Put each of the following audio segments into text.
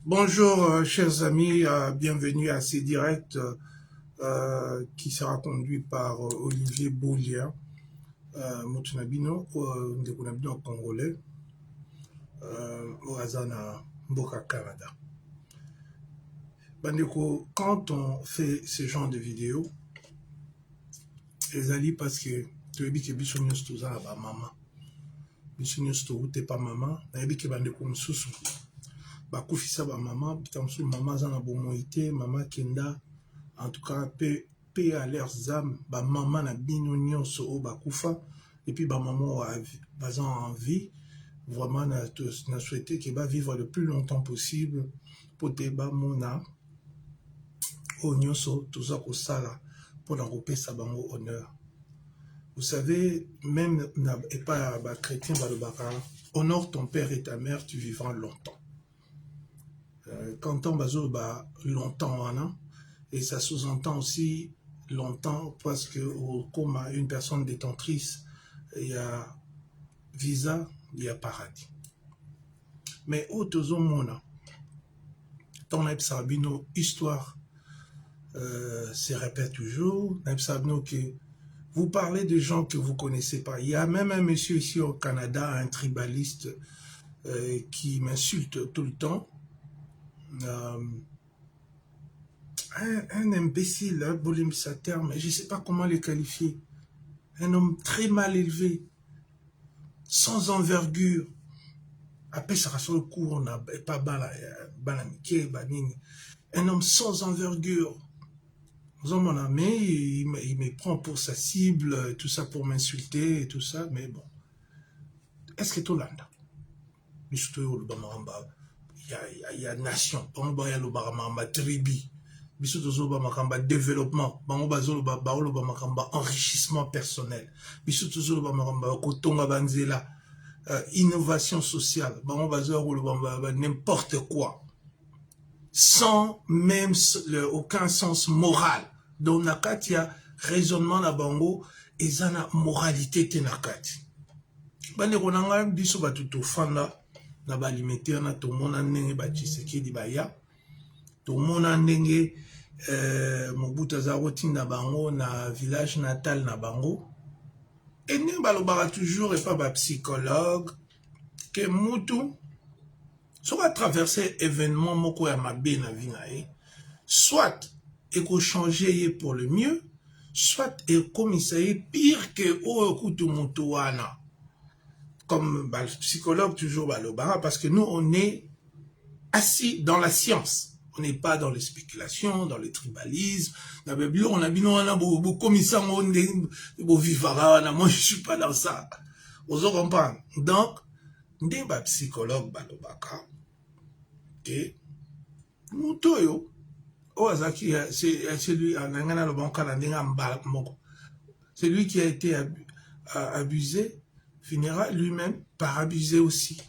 Bonjour, chers amis, bienvenue à ces directs qui sera conduit par Olivier Boulia, Moutunabino, Ndekunabino congolais, au Hazana Mboka Canada. Bandeko, quand on fait ce genre de vidéos, les alliés parce que tu as dit que Bissou News tout ça, maman. Bissou News tout t'es pas maman, tu as dit que bandeko msusu. Bakufisa ba maman, bitamsu maman zana bomoité, maman kenda. En tout cas, paix à leurs âmes, ba maman na bino nyonso o bakufa, et puis ba maman bazan en vie, vraiment na souhaité qu'il va vivre le plus longtemps possible pour te ba mona o nyonso tout ça ko sala pour l'enrouper sa bango honneur. Vous savez, même et pas ba chrétien ba le baka, honore ton père et ta mère, tu vivras longtemps. Quand on bazo ba longtemps hein, et ça sous-entend aussi longtemps parce que comme une personne détentrice, il y a visa, il y a paradis. Mais au Tozomona, dans l'Epsabino, histoire se répète toujours. L'Epsabino que vous parlez de gens que vous ne connaissez pas. Il y a même un monsieur ici au Canada, un tribaliste, qui m'insulte tout le temps. Un imbécile, un bolimissateur, mais je ne sais pas comment le qualifier. Un homme très mal élevé, sans envergure. Après, ça sur le cours, on n'a pas un homme sans envergure. Mon ami, il me prend pour sa cible, tout ça pour m'insulter et tout ça, mais bon. Est-ce que tout le monde? Il y a nation, il y a le tribu. Développement, enrichissement personnel, innovation sociale, n'importe quoi, sans même aucun sens moral. Donc, nakati ya raisonnement na bango, ezana moralité te nakati. Bande konanga biso batuto fanda na balimiter na tomona ndenge ba Tshisekedi baya, tomona ndenge Mobutu azarotinda bango na village natal na bango. Et nous balobara toujours et pas ba psychologue que mutu soit traverser événement moko ya mabe na vie na ye, soit eko changer pour le mieux, soit eko misaye pire que o kutu mutu wana. Comme ba psychologue toujours balobara parce que nous on est assis dans la science. On n'est pas dans les spéculations, dans les tribalismes. Dans la Bible, on a bien comme ça, moi je suis pas dans ça. Vous comprenez? Donc, des psychologues balobaka, que mutoyo, ozaki c'est lui c'est lui qui a été abusé, finira lui-même par abuser aussi.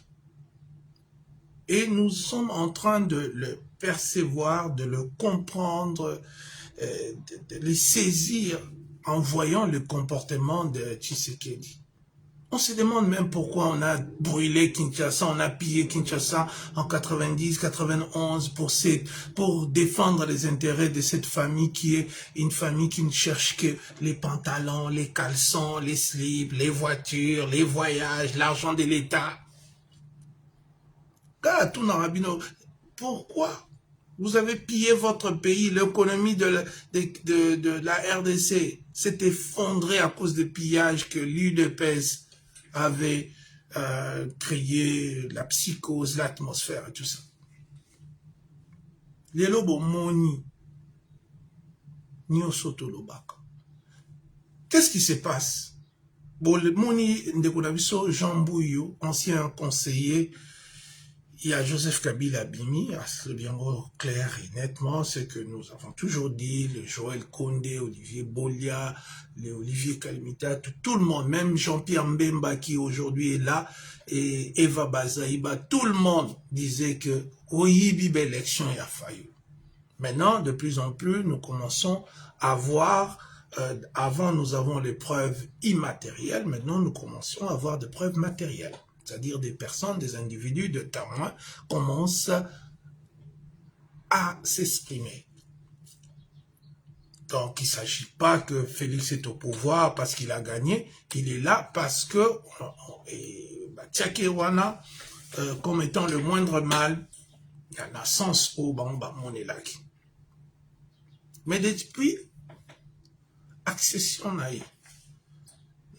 Et nous sommes en train de le percevoir, de le comprendre, de le saisir en voyant le comportement de Tshisekedi. On se demande même pourquoi on a brûlé Kinshasa, on a pillé Kinshasa en 90, 91 pour défendre les intérêts de cette famille qui est une famille qui ne cherche que les pantalons, les caleçons, les slips, les voitures, les voyages, l'argent de l'État. Pourquoi vous avez pillé votre pays? L'économie de la RDC s'est effondrée à cause des pillages que l'UDPS avait créé, la psychose, l'atmosphère et tout ça. Les lobos moni, qu'est-ce qui se passe? Bon, le moni de Jean Bouillou, ancien conseiller, il y a Joseph Kabila Bimi, c'est bien clair et nettement, c'est que nous avons toujours dit, le Joël Kondé, Olivier Bolia, le Olivier Kalimita, tout le monde, même Jean-Pierre Mbemba qui aujourd'hui est là, et Eva Bazaïba, tout le monde disait que Oyibi élection a failli. Maintenant, de plus en plus, nous commençons à voir, avant nous avons les preuves immatérielles, maintenant nous commençons à avoir des preuves matérielles. C'est-à-dire des personnes, des individus, de témoins, commencent à s'exprimer. Donc, il ne s'agit pas que Félix est au pouvoir parce qu'il a gagné. Il est là parce que Tchakewana, comme étant le moindre mal, il y a un sens au Bamba Monelaki. Mais depuis accession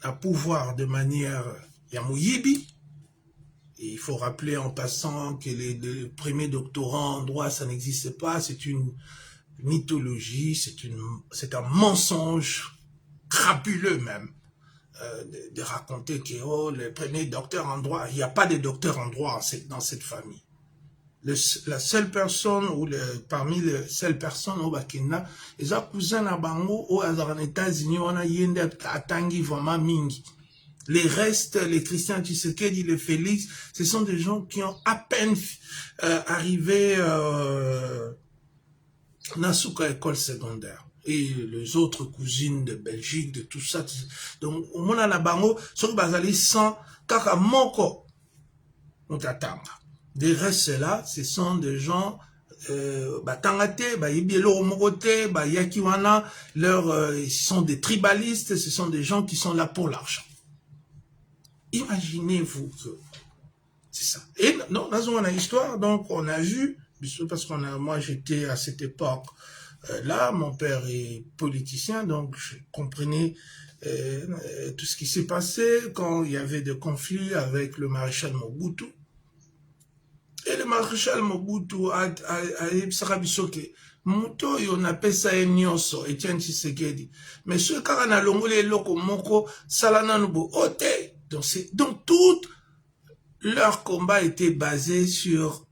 à pouvoir de manière Yamouyibi, et il faut rappeler en passant que les premiers doctorants en droit, ça n'existe pas, c'est une mythologie, c'est un mensonge crapuleux même, de raconter que oh, les premiers docteurs en droit, il n'y a pas de docteurs en droit dans cette famille. La seule personne, ou parmi les seules personnes au Bakina, les cousins à Bango, aux États-Unis, on a yende atangi vraiment mingi. Les restes, les Christian Tshisekedi, les Félix, ce sont des gens qui ont à peine arrivé Nasuka école secondaire. Et les autres cousines de Belgique, de tout ça. Donc, au moins, la bango, sur Bazali, sans kaka moko, on t'attend. Des restes là, ce sont des gens, batangate, yibielo mokote, yakiwana, ils sont des tribalistes, ce sont des gens qui sont là pour l'argent. Imaginez-vous que c'est ça. Et non, dans une histoire, donc on a vu, parce que moi j'étais à cette époque là, mon père est politicien, donc je comprenais tout ce qui s'est passé quand il y avait des conflits avec le maréchal Mobutu. Et le maréchal Mobutu a dit Muto on appelle ça Nyoso, Etienne Tshisekedi. Mais ce car on a longolé loko moko salananubo ote. Donc tout leur combat était basé sur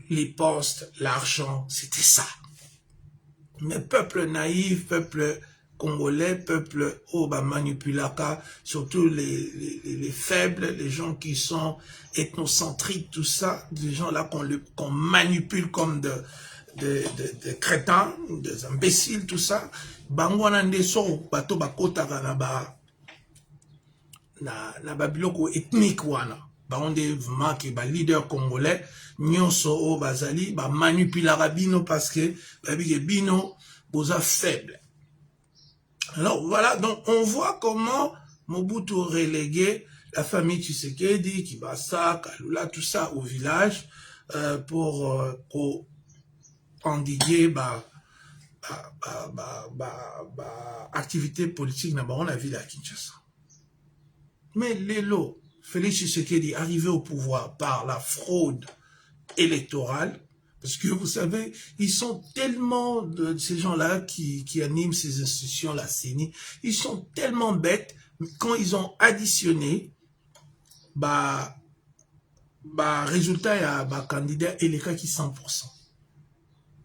les postes, l'argent, c'était ça. Mais peuple naïf, peuple congolais, peuple manipulaka, surtout les faibles, les gens qui sont ethnocentriques, tout ça, des gens là qu'on manipule comme des crétins, des imbéciles, tout ça. Bangwana ndeso bato bakotaka na babiloko ethnique wana. Baonde vraiment que ba leader congolais nyonso o bazali ba manipulaka bino parce que bino boza faible. Alors voilà, donc on voit comment Mobutu relégué la famille Tshisekedi, Kibasa, Kalula, tout ça au village pour endiguer activité politique dans la ville à Kinshasa. Mais Lelo, Félix Tshisekedi, arrivé au pouvoir par la fraude électorale, parce que vous savez, ils sont tellement, ces gens-là qui animent ces institutions, la CENI, ils sont tellement bêtes, quand ils ont additionné, résultat, il y a candidat et les cas qui 100%.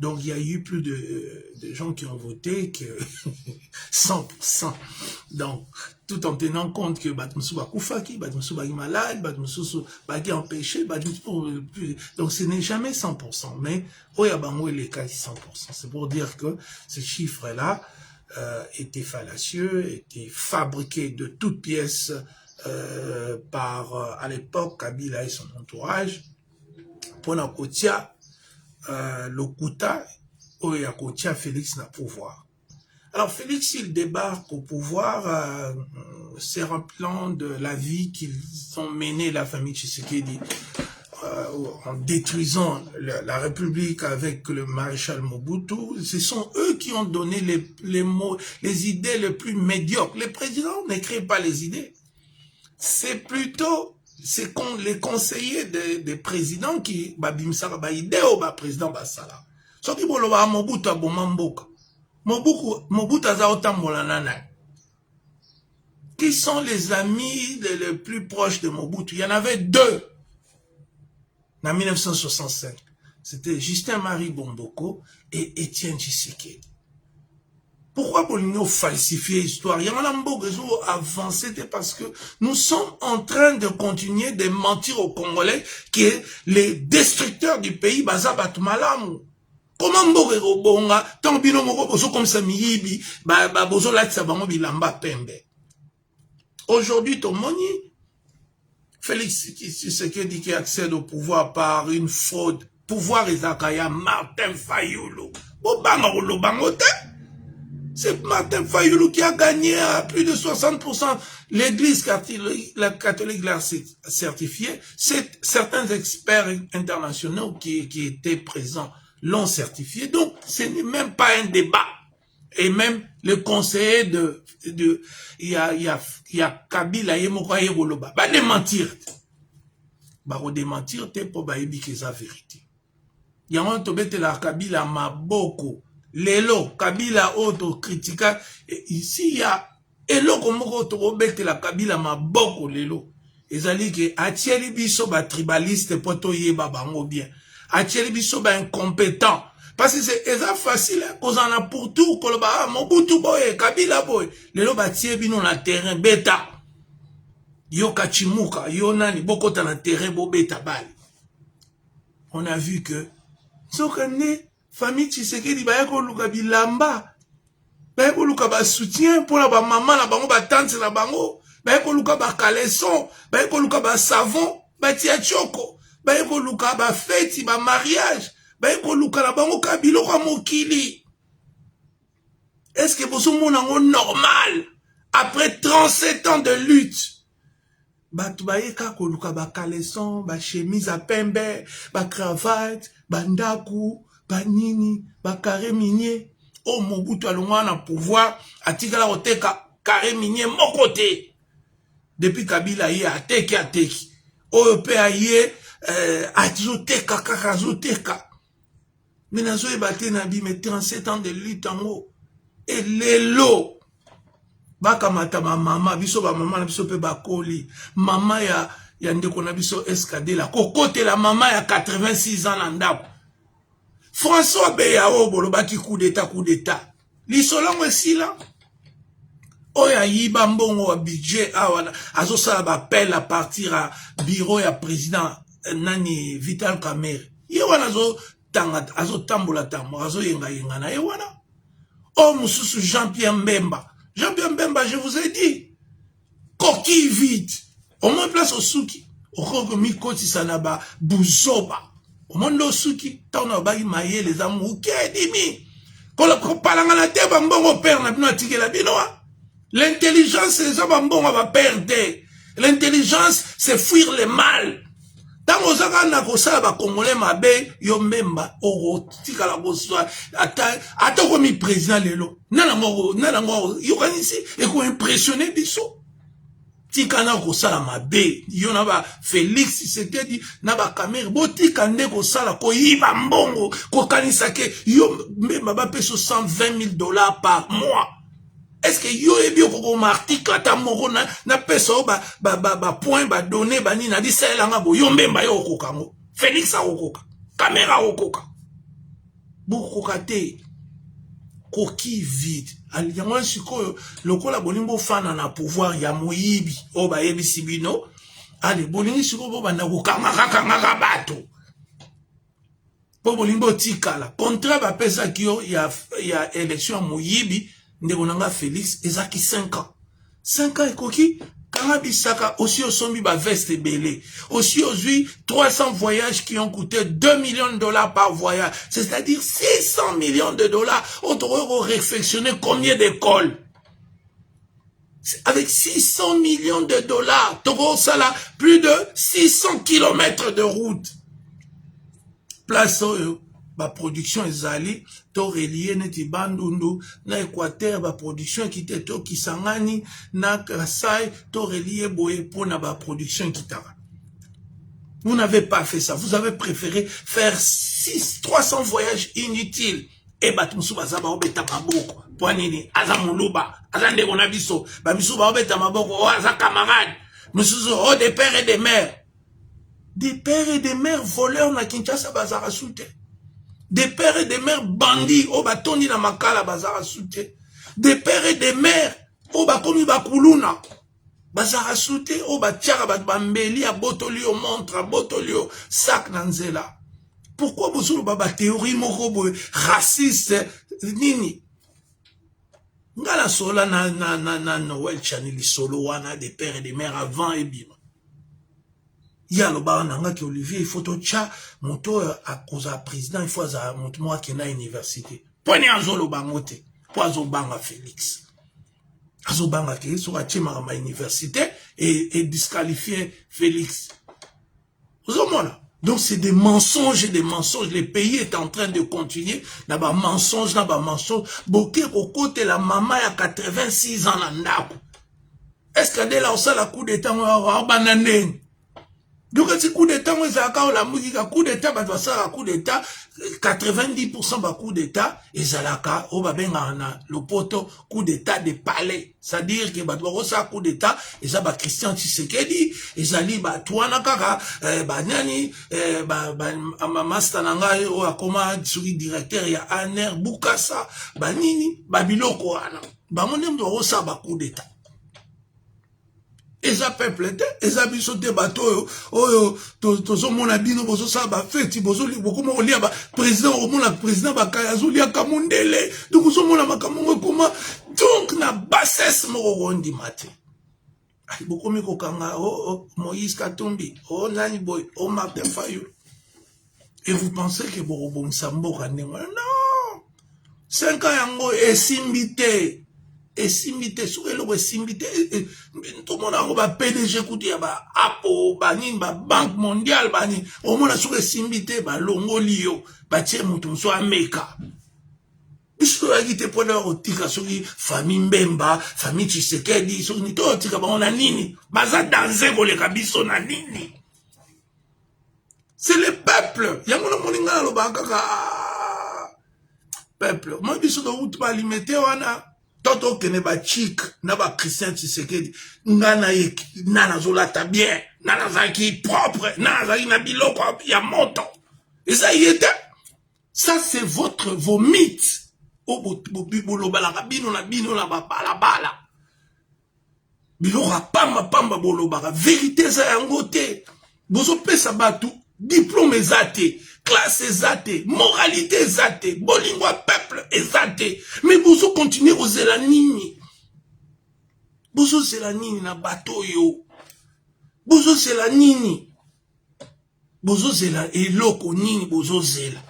Donc, il y a eu plus de gens qui ont voté que 100%. Donc, tout en tenant compte que Batmoussou Bakoufaki, Batmoussou Bagi malade, Batmoussou Bagi empêché, donc ce n'est jamais 100%. Mais, Oyabango et les cas 100%. C'est pour dire que ces chiffres-là étaient fallacieux, étaient fabriqués de toutes pièces par, à l'époque, Kabila et son entourage, pour la Kotia, Lokuta, Oyakotia, Félix n'a pouvoir. Alors Félix, il débarque au pouvoir, c'est rappelant de la vie qu'ils ont menée, la famille Tshisekedi, en détruisant la République avec le maréchal Mobutu. Ce sont eux qui ont donné les idées les plus médiocres. Les présidents n'écrivent pas les idées. C'est plutôt les conseillers des présidents qui babimsaka ba idée au président basala. Soki boloba Mobutu abomamboka. Mobutu aza otambola nana. Qui sont les amis les plus proches de Mobutu? Il y en avait deux en 1965. C'était Justin-Marie Bomboko et Étienne Tshisekedi. Pourquoi pour nous falsifier l'histoire? Il y a un raison avancé, parce que nous sommes en train de continuer de mentir aux Congolais qui est les destructeurs du pays, Bazabat Malamu. Comment mboge bonga tant bino moko bozo comme ça miyibi bozo latsa bango bilamba pembe. Aujourd'hui Tomoni Félix Tshisekedi qui accède au pouvoir par une fraude pouvoir ezakaya Martin Fayoulou. C'est Martin Fayoulou qui a gagné à plus de 60%. L'église catholique l'a certifié. Certains experts internationaux qui étaient présents l'ont certifié. Donc, ce n'est même pas un débat. Et même le conseiller il y a Kabila, Yemokwa, va démentir. Va démentir, t'es pour baïbi que c'est la vérité. Il y a un tobete la Kabila maboko. Lelo, Kabila auto critica. Ici, il y a Elo komoko tobete la Kabila maboko lelo. Ezali que atieli biso ba tribaliste poto yeba bango bien. Atieli biso ba incompétent. Parce que c'est facile, qu'on en a pour tout, koloba Mobutu boye, Kabila boye. Lelo ba tie bino na terrain beta. Yo kachimuka, yo nani bokota na terrain bo beta bali. On a vu que Sokane, famille Tshisekedi, bayako luka bilamba, bayako luka ba soutien pour la ba maman, la bango, ba tante, la bango, bayako luka ba caleçon, bayako luka ba savon, ba tia choko, bayako luka ba fête, ba mariage, bayako luka la bango kabilo kwa mokili. Est-ce que vous avez normal, après 37 ans de lutte, batu bayeka koluka ba caleçon, ba chemise à pembe, ba cravate, ba ndaku, ba nini, ba carré minier. Oh Mobutu alongwa na pouvoir, atikala oteka carré minier mon côté. Depuis Kabila ye ateki. Oyo pe aye azoteka kaka azoteka. Mais nazo ebate na bi mais 37 ans de lutte en haut. Et lelo bakamata ma mama biso ba mama na biso pe bakoli mama ya ndeko na biso escadé la kokote la mama ya 86 ans na ndako François Beyao bolobaki coup d'état lisolongo esila oya yiba mbongo wa budget awana azosala ba appel à partir à bureau ya président nani Vital Kamerhe ye wana azo tambola azo yenga na ye wana oh mususu Jean-Pierre Mbemba, je vous ai dit, coquille vide. Au moins place au souki. Au moins mikoti sanaba bouzoba. Au moins au souki. T'en as bagi maye les amours. Dimi. Quand le palanga na te bambongo perd na bino atike la binoa. L'intelligence les bambongo va perdre. L'intelligence c'est fuir le mal. Tant aux agana kosala ba congolais mabe yo memba oro tika la boswa ata ko mi président lelo nana ngo yo kanisi e ko impressionner biso tika na kosala mabe yo na ba Félix Tshisekedi na ba Kamerhe botika nde kosala ko yiba mbongo ko kanisa ke yo memba ba peso $120,000 par mois. Est-ce que yo ebi okoko article ata moko na peso ba point ba donner ba ni na di selanga bo yo mbemba yo okoka ngo Félix a okoka caméra okoka bokoka te coquille vide aliyango sikoyo lokola bolingo fana na pouvoir ya moyibi o ba yebi sibino ale bolingi sikoyo bo banda kokanga bato po bolingo tikala contrat ba pesa kiyo ya élection moyibi Ndeko Félix ezaki 5 ans. 5 ans ekoki kanga bisaka aussi au sombi ba veste belé. Aussi aujourd'hui 300 voyages qui ont coûté $2 millions par voyage. C'est-à-dire $600 millions. On devrait réflexionner combien d'écoles. Avec $600 millions, Togo Sala plus de 600 km de route. Place ba production ezali to relié neti bandundu na Équateur ba production qui te to Kisangani na Kasai to relié boye pour na ba production kitara. Vous n'avez pas fait ça, vous avez préféré faire 300 voyages inutiles et batmusu bazaba obeta maboko poanini azamuluba azande konabiso ba misu ba obeta maboko o aza camarade mususu o des pères et des mères voleurs na Kinshasa bazara soute. Des pères et des mères bandits, au batoni na makala bazara soute. Des pères et des mères, au bakomi bakuluna, bazara soute, au batiara bambeli, a botolio montre, a botolio sac nanzela. Pourquoi vous avez baba théorie moko raciste, nini? Ngala sola na Noël Chanili solo wana des pères et des mères avant et bima. ya loba nanga ki Olivier il faut to cha moto à cause président il faut za moto moi qui na université poni azolo bangote po azobanga Félix azobanga ke so a chima ma université et disqualifier Félix ozomona. Donc c'est des mensonges et des mensonges. Le pays est en train de continuer. Naba mensonge, naba mensonge. Boké au côté la maman a 86 ans l'andako. Est-ce que dès là on sait la coup d'état on va bananer? Donc si coup d'état on a quand la musique a coup d'état bah ça coup d'état 90% ba coup d'état et zalaka on va bien na le poto coup d'état de palais. C'est-à-dire que bah doit ça coup d'état et ça bah Christian Tshisekedi et zali bah toi na kaka bah nani bah master nanga o akoma suri directeur ya Aner Bukasa bah nini bah biloko ana bah mon aime doit ça bah coup d'état. Et ça peuple et ça biso te bateau tozo mona bino bozo ça ba feti bozo li beaucoup mo lia ba président au mona président ba kayazo lia kamundele donc bozo mona makamongo comment donc na bassesse mo rondi maté ai beaucoup mi ko kanga Moïse Katumbi nani boy Martin Fayulu et vous pensez que bon sambo kanengo non 5 ans yango esimbité esimité sur le esimité tout le monde a ba PDG kuti ya ba Apple ba nini ba Banque Mondiale ba ni au monde sur esimité ba longolio ba tie mutu so ameka biso ya kite pona otika soki famille Mbemba famille Tshisekedi soki ni to otika ba on a nini baza danser ko le kabiso na nini c'est le peuple yango na moninga lo ba kaka peuple moi biso do ut ba limité wana Toto kene ba chik na ba Christian Tshisekedi ngana yeki nana zolata bien nana zaki propre nana zaki na biloko ya montant et ça y était ça c'est vos mythes au bolo bala bino na ba bala biloko pamba bolo bala vérité ça yango te bozo pesa batu diplôme ezate classe ezate moralité ezate bolingwa peuple ezate mais bozo continuer ozela nini bozo zela nini na bato yo bozo zela nini bozo zela eloko nini bozo zela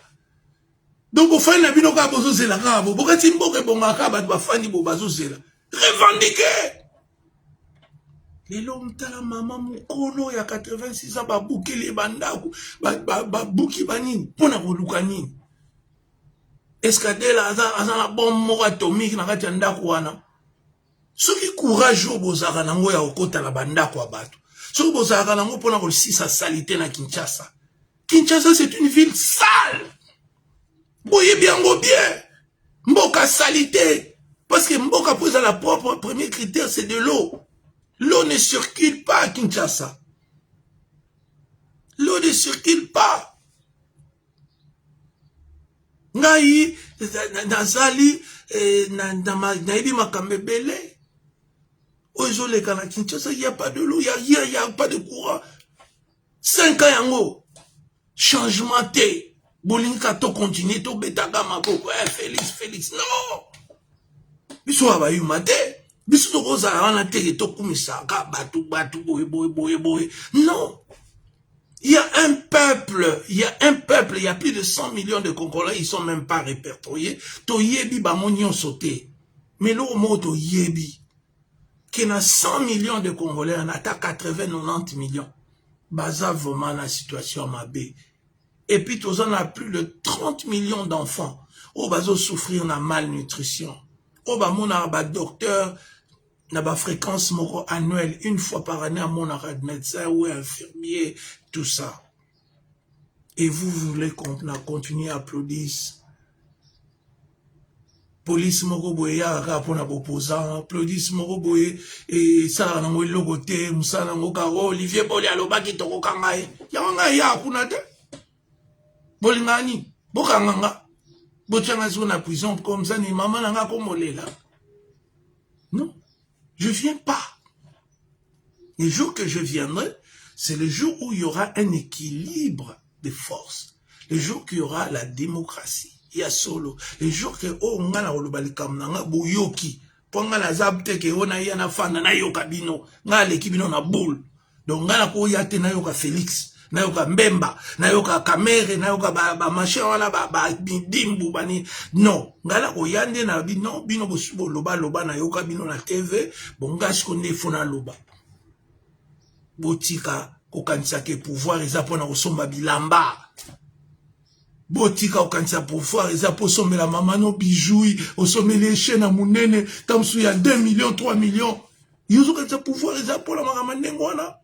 donc ofani na bino ka bozo zela ka bo bokati mboke bonga ka ba bafani bo bazo zela revendiquer lelo mtala mama mukolo ya 86 ans babukeli bandako babuki banini pona koluka nini escadela aza na bombe moko atomique na kati ya ndako wana soki courage oyo bozalaka nango ya kokota na bandako ya bato soki bozalaka nango pona kosisa salite na Kinshasa c'est une ville sale boyebi yango bien mboka salite parce que mboka po eza la propre premier critère c'est de l'eau. L'eau ne circule pas à Kinshasa. L'eau ne circule pas. Ngai, nazali, naïbi makambebele. Ozole kana Kinshasa, il n'y a pas de l'eau, il n'y a pas de courant. 5 ans yango. Changement te. Bolinka to continue, to betaga mako. Félix, non. Biso abayuma te. Non, il y a un peuple, il y a plus de 100 millions de Congolais, ils sont même pas répertoriés. To yebi ba monyon sauté. Mais l'eau moto yebi. Qui n'a 100 millions de Congolais, on a 80-90 millions. Baza vraiment la situation mabé. Et puis, tous on a plus de 30 millions d'enfants. Oh, bazo souffrir de malnutrition. Oh, bah, mon docteur, n'a pas fréquence moko annuelle, une fois par année à mon médecin ou infirmier, tout ça. Et vous voulez qu'on continue à applaudir. Police moko boye ya rapport na opposant, police moko boye et ça na mo logoté, musa na ngoka Olivier Boli alobaki toko kangai. Ya ngai ya kuna te. Bolingani, bokanga. Bochanga sur la prison comme ça ni maman nanga komolela. Non. Je ne viens pas. Le jour que je viendrai, c'est le jour où il y aura un équilibre de forces. Le jour qu'il y aura la démocratie. Il y a solo. Le jour que on a la olobalikam nanga boyoki. Ponga la zabte que on a yana fana na yokabino. Nga lekibino na boule. Donc ngana ko yate na yoka Félix, na yoka Mbemba, na yoka Kamere, na yoka ba machin wana ba dimbu bani. Non, ngala ko yande na bi non bino bosubo loba na yoka bino na TV, bon ngas ko ne fona loba. Botika ko kanisa ke pouvoir eza pona ko somba bilamba. Botika okanisa pouvoir eza po sombela mama no bijoui, osomeli chaîne à munene, tamsu ya 2 millions, 3 millions. Yozo kanisa pouvoir eza po la mama ndengo wana.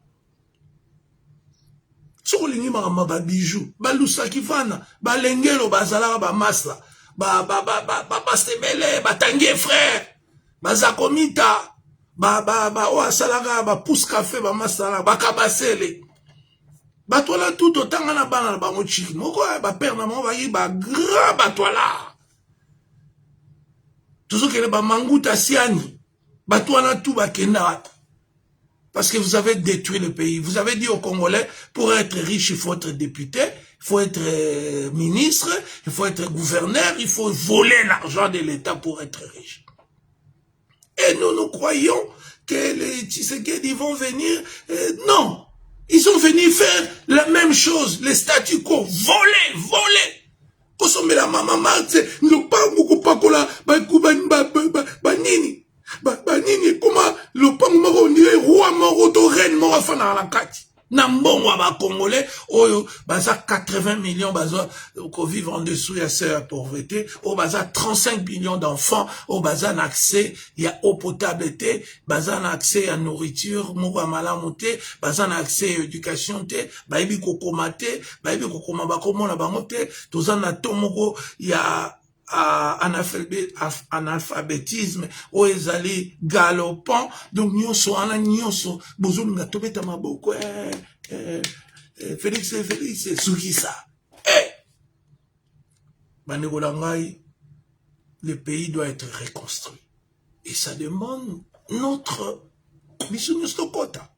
Soko lingi mama ba bijoux, ba lusaki fana, ba lengelo bazalaka ba masla, ba sebele, ba tangier frère, ba zakomita, ba o asalaka ba pousse café ba masala, ba kabasele. Batwala tout autant na bana na bango chiki moko ba père na mo ba yi ba grand batwala toujours que ba manguta siani batwala tout ba kenda parce que vous avez détruit le pays. Vous avez dit aux Congolais pour être riche il faut être député, il faut être ministre, il faut être gouverneur, il faut voler l'argent de l'État pour être riche. Et nous croyons que les Tshisekedi vont venir non. Ils sont venus faire la même chose, les statu quo, voler. Kosombe la mama martse, no pa moko pakola, nini, comment le pang moko ni roi moko to reine moko fana la kati. Nambongo ba Congolais, oyo, baza 80 millions, baza, ko vivre en dessous, ya la pauvreté, o baza 35 millions d'enfants, o baza accès, il y a eau potable, baza accès à nourriture, moko malamote, baza accès à éducation, baibi kokomate, baibi kokoma bakomo na bangote, tozana tomoko, il y a, analphabétisme o ezali galopant donc nyonso ana nyonso bozulu nga tobeta maboko Félix Soukissa bandeko na ngai le pays doit être reconstruit et ça demande notre biso nyonso kota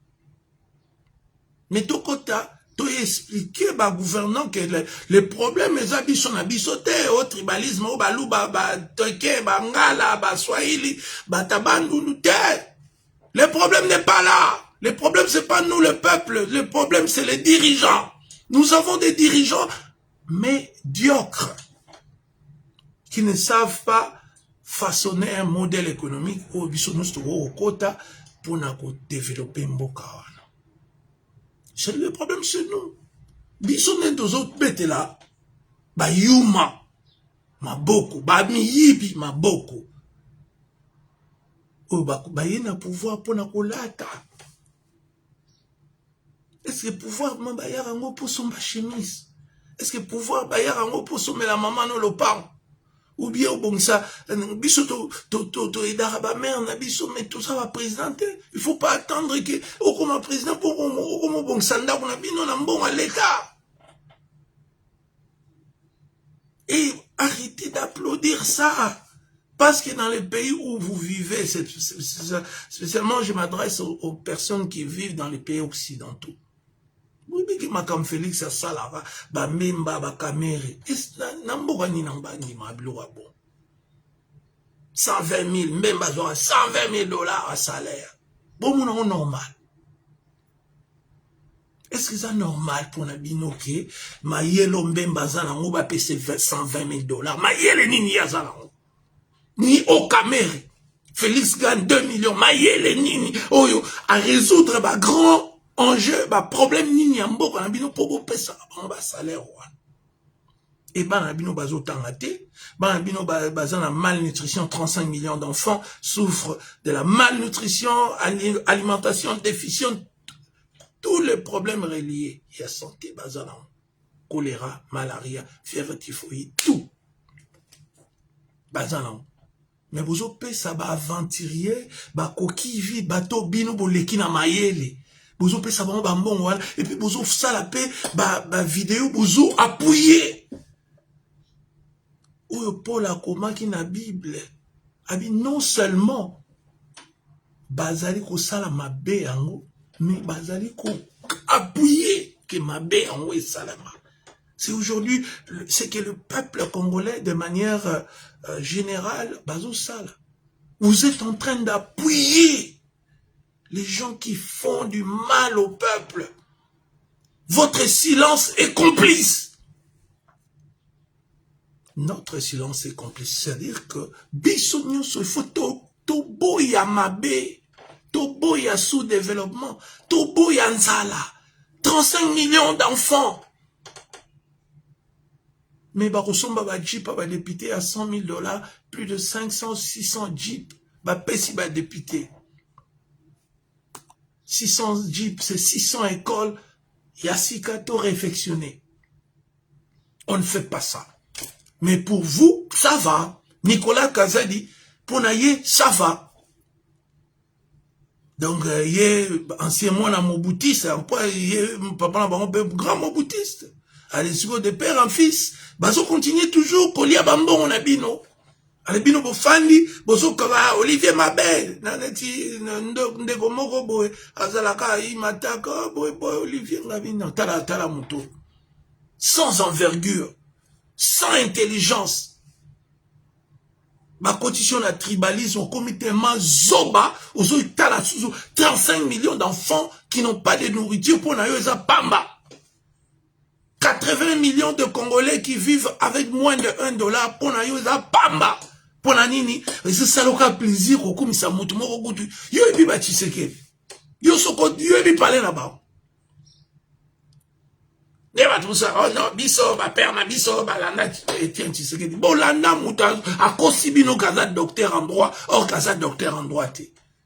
mais tokota to expliquer ba gouvernant que les problèmes les habits na bisote au tribalisme au balou ba toke ba ngala ba swahili ba tabandu te. Le problème n'est pas là. Le problème c'est pas nous le peuple, le problème c'est les dirigeants. Nous avons des dirigeants médiocres qui ne savent pas façonner un modèle économique au biso au quota pour développer mboka. C'est le problème chez nous. Bisonne deux autres bêtes là. Ba yuma. Ma beaucoup. Ba miyibi ma beaucoup. Oh ba yena pouvoir pour na kolata. Est-ce que pouvoir ma ba yarango pour son chemise? Est-ce que pouvoir ba yarango pour son la maman no le pain? Ou bien bon ça biso to edara ba mère na biso mais tout ça va présenter. Il faut pas attendre que comme président pour comme bon sanda na bino na bon à l'état. Et arrêtez d'applaudir ça parce que dans les pays où vous vivez spécialement je m'adresse aux personnes qui vivent dans les pays occidentaux. Oui, mais comme Félix a ça là, ba Mbemba, ba Kamere, n'amboka ni n'ambangi ma bloua bon. 120 000, Mbemba 120 000 $ à salaire. Bon, mon normal. Est-ce que c'est normal pour Nabino que ma yelo Mbemba zana ngoba pese 120 000 $? Ma yele nini ya zana ni au Kamere. Félix gagne 2 millions. Ma yele nini oyo à résoudre ba grand enjeu, bah, problème nini ambo quand abino pogo pesa ba salaire wana. Et bah abino bazo tangate, bah abino bazan la malnutrition, 35 millions d'enfants souffrent de la malnutrition, alimentation déficiente, tous les problèmes reliés. Il y a santé, bazan choléra, malaria, fièvre typhoïde, tout. Bazan mais vous pesa ba aventurier, ba coquille vide, bateau bino boleki na mayele. Bozo pe sabon ba mbon wala et puis bozo sala pe ba vidéo bozo appuyer ou Paul akoma ki na Bible abi non seulement bazali ko sala mabe yango mais bazali ko appuyer que mabe yango et salama. C'est aujourd'hui c'est que le peuple congolais de manière générale bazo sala. Vous êtes en train d'appuyer les gens qui font du mal au peuple. Votre silence est complice. Notre silence est complice. C'est-à-dire que Bissonio, il faut Toboya Mabe, Toboya sous-développement, Toboya Nzala, 35 millions d'enfants. Mais Barosomba va Jeep va député à 100 000 $, plus de 500, 600 Jeep, va Pessi va député. 600 Jeep, c'est 600 écoles, il y a 6 cadeaux réfectionnés. On ne fait pas ça. Mais pour vous, ça va. Nicolas Kazadi, pour Naye, ça va. Donc, il y a ancien moine moboutiste, il y a papa grand moboutiste. Allez, de père en fils, bazo continue toujours, Kolia Bambon, on a bino. Allez, bino bofandi, bozo kava, Olivier Mabel, naneti, ndeko moko boy, azalaka, imataka, boy, Olivier Ngabino, tala moto. Sans envergure, sans intelligence. Ma condition de tribalisme, au comité Zoba, aux 35 millions d'enfants qui n'ont pas de nourriture pour n'aller Pamba. 80 millions de Congolais qui vivent avec moins de $1 pour n'aller Pamba. Pour Nanini, c'est ça le plaisir au comme ça monte moko kutu. Yo ebi ba Tshisekedi. Yo soko yo ebi parler là-bas. Ne va tout ça, oh non, biso, ma père, ma biso, balanda, Etienne Tshisekedi. Bon, landa, mouta, à Kosibino, Kaza, docteur en droit, or Kaza, docteur en droit.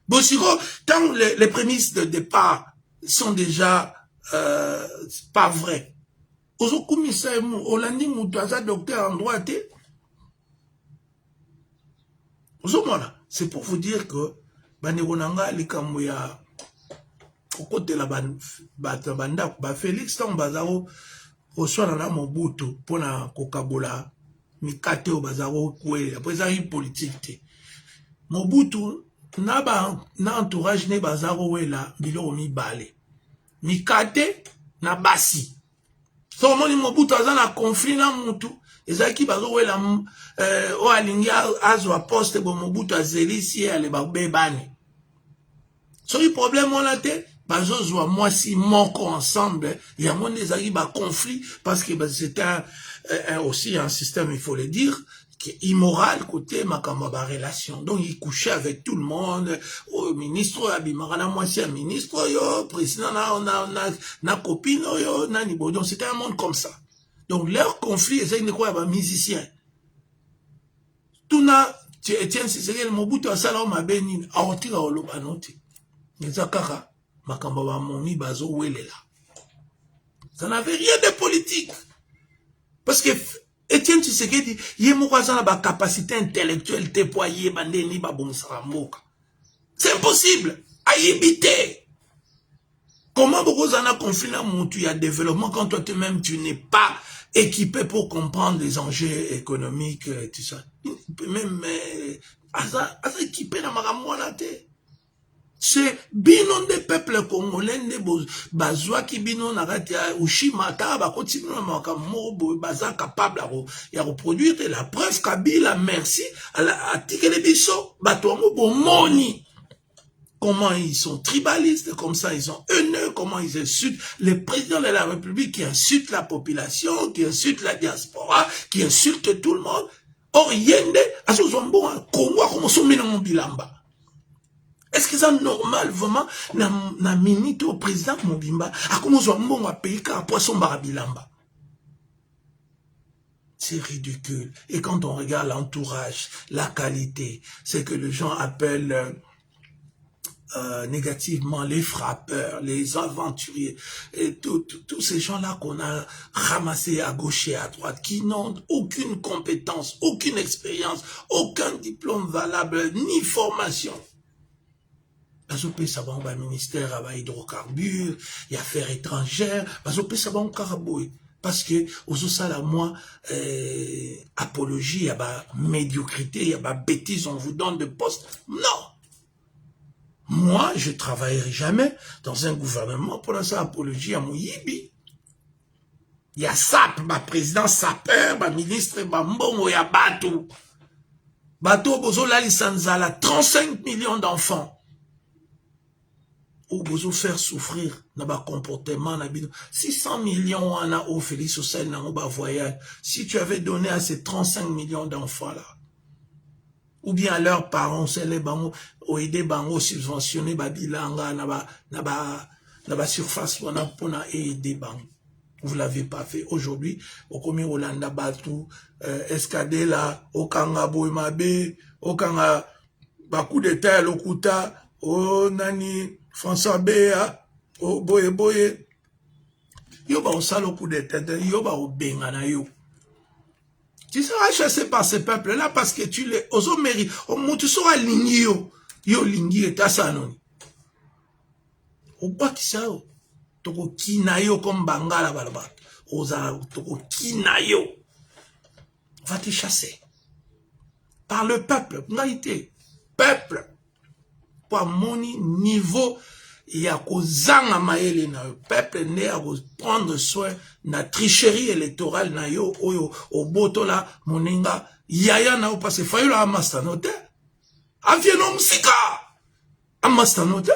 Bon, si, tant les prémices de départ sont déjà pas vraies. Ozo commissaire, Olandi, mouta, docteur en droit. Ozo, voilà. C'est pour vous dire que, Banegonanga, Likamouya, au côté la banda, Félix Tam Bazaro, reçoit dans Mobutu pour la Kokabola, Mikate au Bazaro, après ça, il politique. Mobutu, na entourage ne Bazaro, là, bilo mi bale. Mikate, na basi. So, mon Mobutu, a un conflit na Moutou. Et ça, qui Bazaro, là, o alingi azo poste, bon Mobutu a zeli si elle est bébane. So, le problème, on a été, bazozwa moi si moko ensemble, il y a mon conflit parce que c'était aussi un système, il faut le dire, qui est immoral côté ma relation. Donc il couchait avec tout le monde, au ministre abimara moi si un ministre yo, président na copine yo, nani bo. Donc c'était un monde comme ça. Donc leur conflit, c'est une quoi ba musicien. Tout na Etienne Tshisekedi Mobutu asala ma benine, a otira oloba noti. Nezakaka Makamba Momi Bazo Welela. Ça n'avait rien de politique. Parce que Etienne Tshisekedi, il y a une capacité intellectuelle déployée, bandeni babonsaramboka. C'est impossible à y éviter. Comment vous avez un conflit là où tu as développement quand toi-même tu n'es pas équipé pour comprendre les enjeux économiques, tout ça. Même équipé dans ma tête. C'est binon des peuples congolais ne bazwa ki binon nakati ushimata ba continue makambo baza capable ya reproduire la preuve Kabila merci à tikele biso bato bomoni comment ils sont tribalistes, comme ça ils sont haineux, comment ils insultent le président de la République qui insulte la population, qui insulte la diaspora, qui insulte tout le monde. Or yende asozombo Congo comme somina mon bilamba. Est-ce que c'est normal, vraiment, na minute au président Mobimba, à comment on bon à pays car poisson barabilamba? C'est ridicule. Et quand on regarde l'entourage, la qualité, c'est que les gens appellent négativement les frappeurs, les aventuriers, et tous ces gens-là qu'on a ramassés à gauche et à droite, qui n'ont aucune compétence, aucune expérience, aucun diplôme valable, ni formation. Parce que ça va au ministère à hydrocarbures, il y a affaires étrangères, parce que ça va au caraboué. Parce que, aux ça, moi, apologie, il y a médiocrité, il y a bêtise, on vous donne de postes. Non! Moi, je ne travaillerai jamais dans un gouvernement pour lancer apologie à Mouyibi. Il y a SAP, ma président sapeur, ma ministre, ma mbongo, il y a Batou. Batou, bozo la lisanzala, 35 millions d'enfants. ou besoin faire souffrir dans le comportement. 600 millions on a au Félix Houssel dans le voyage. Si tu avais donné à ces 35 millions d'enfants-là, ou bien à leurs parents, c'est les bango, ou aider bango subventionner babilanga, na surface, pour aider bango. Vous l'avez pas fait aujourd'hui. Au commis Rolanda Batou, Escadé là, au Kanga Boimabe, au Kanga Bakou de Terre, au Kouta, au Nani, François Béa, au Boye Boye. Yo ba au sale au coup de tête, yo ba au bengana yo. Tu seras chassé par ce peuple-là parce que tu les, aux mairies, tu seras ligné yo. Yo ligné et tassanoni. Au bas qui ça yo. Toko kinayo comme Bangala Balba. Oza toko kinayo. On va te chasser. Par le peuple. Ngaïté. Peuple. Pour mon niveau, il y a kozanga maele na yo. Peuple né à prendre soin na tricherie électorale na yo. Oyo, au boto la, moninga. Yaya na yo parce que fayo la amastanote. Avieno msika. Amastanote.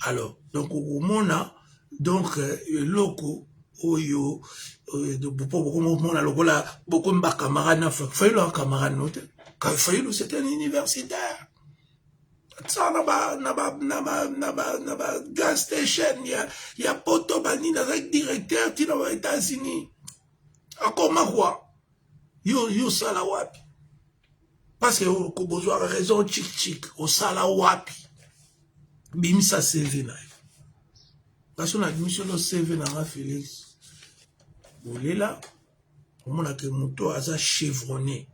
Alors, donc, au mona, donc, loco, oyo, beaucoup de camarades, Fayou, camarade note. Quand Fayou, c'était un universitaire. Ça, naba, gas station, il y a poto bani, avec directeur, qui dans les États-Unis. À comment quoi? Yo, salawapi. Parce que, au besoin de raison, tchik, au salawapi. Bimisa CV na. Parce qu'on a admission de CV na Félix. Bolela, on a que moto asa chevronné.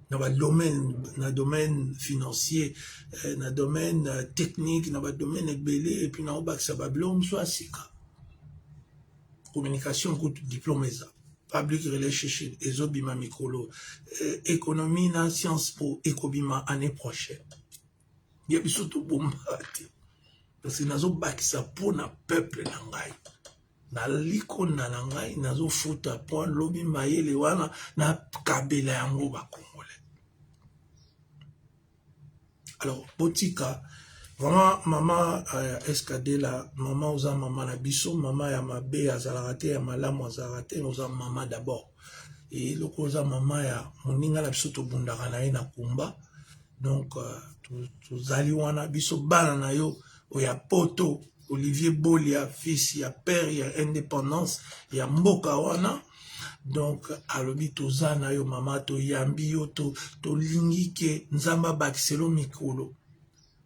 Dans le domaine financier, dans le domaine technique, dans le domaine belé, et puis dans le bac sabablon, soit sika. Communication, diplôme, public relationship, ezobima mikolo, économie, na sciences pour écobima année prochaine. Il y a surtout bombardé. Parce que nazo bakisa pour na peuple nangai. Na liko na nangai nazo futa point lobi mayele wana na kabela yango ba congolais. Alors botika vraiment maman escadé la maman oza maman na biso maman ya mabe azalate ya malamu azalate oza maman d'abord. Et le oza maman ya moninga la biso to bundaka na ina kumba. Donc tozali wana biso bana na yo oya poto Olivier Bolia fils ya père ya indépendance ya mboka wana. Donc alobi tozana yo mama to yambi yo to lingi ke nzamba bakiselo mikolo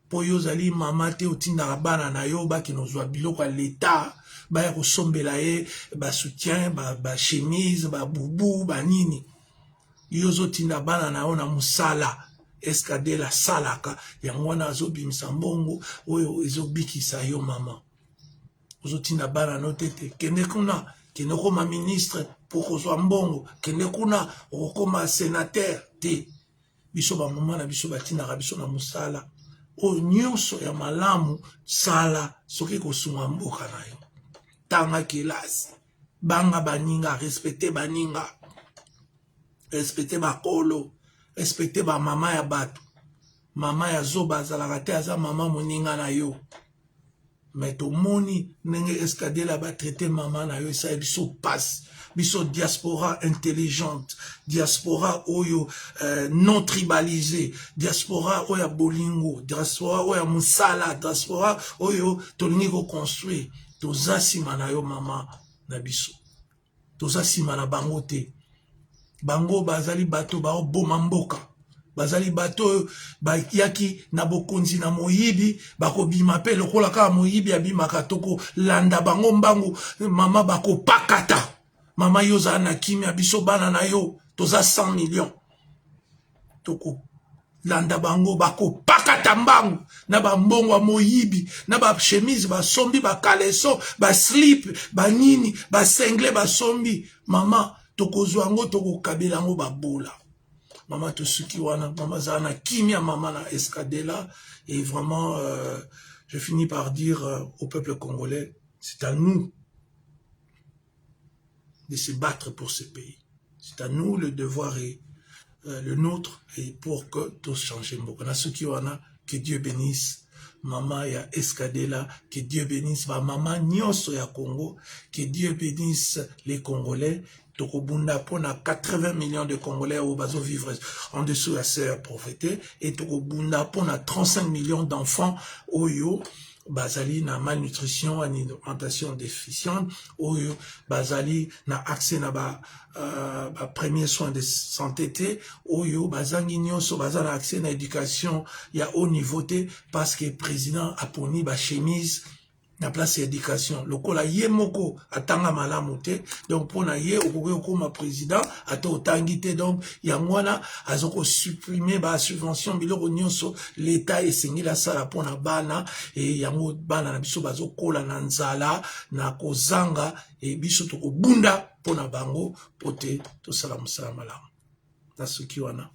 po yo zali mama te otinda bana na yo baki nozwa biloko ya l'état ba ya kosombela ye ba soutien ba chemise ba bubu ba nini yo zotinda bana na yo na musala escadé la salaka yangwana azobimisa mbongo oyo ezobikisa yo mama ozotinda bana no tete kende kuna kende koma ministre pour kozwa mbongo kende kuna okoma sénateur te biso ba mama na biso batindaka biso na musala oyo nyonso ya malamu sala soki kosunga mboka na yo tanga kelasi banga baninga respecte baninga respecte bakolo respecter ba mama ya batu mama ya zoba azalaka te aza mama moninga na yo mais to moni ndenge escadé la ba traiter mama na yo esa biso passe biso diaspora intelligente diaspora oyo non tribalisée diaspora oyo bolingo diaspora oyo musala diaspora oyo tolingi ko construire toza sima na yo mama na biso toza sima na bango te. Bango bazali bato ba boma mboka bazali bato ba yaki na bokonzi na moyibi bako bima pe lokola ka moyibi abimaka toko landa bango mbangu mama bako pakata mama yoza na kimia biso bana na yo toza 100 millions toko landa bango bako pakata mbangu na ba mbongo moyibi na ba chemise ba sombi ba caleçon ba slip ba nini ba sengle ba sombi mama tokozwango tokokabelango babola mama tosuki wana mama zana kimia mama na escadela et vraiment je finis par dire au peuple congolais c'est à nous de se battre pour ce pays c'est à nous le devoir et le nôtre et pour que tout change mboka na suki wana que Dieu bénisse maman ya Escadela, que Dieu bénisse ma maman nyonso ya Congo, que Dieu bénisse les Congolais. Tokobunda pona 80 millions de Congolais au bazo vivre en dessous de la sœur prophétée, et Tokobunda pona 35 millions d'enfants oyo bazali na malnutrition, alimentation déficiente, oyo bazali na accès na premier soin de santé te, oyo bazangi nyonso bazali na accès na éducation ya haut niveau te, parce que président a poni ba chemise na place d'éducation. Lokola ye moko atanga malamu te, donc pona ye okoki okoma président ata otangi te, donc yangwana azoko supprimer ba subvention biloko nyonso l'état esengi la sala pona bana, et yango bana na biso bazokola na nzala na kozanga, et biso tokobunda pona bango pote tosala mosala malamu. Na soki wana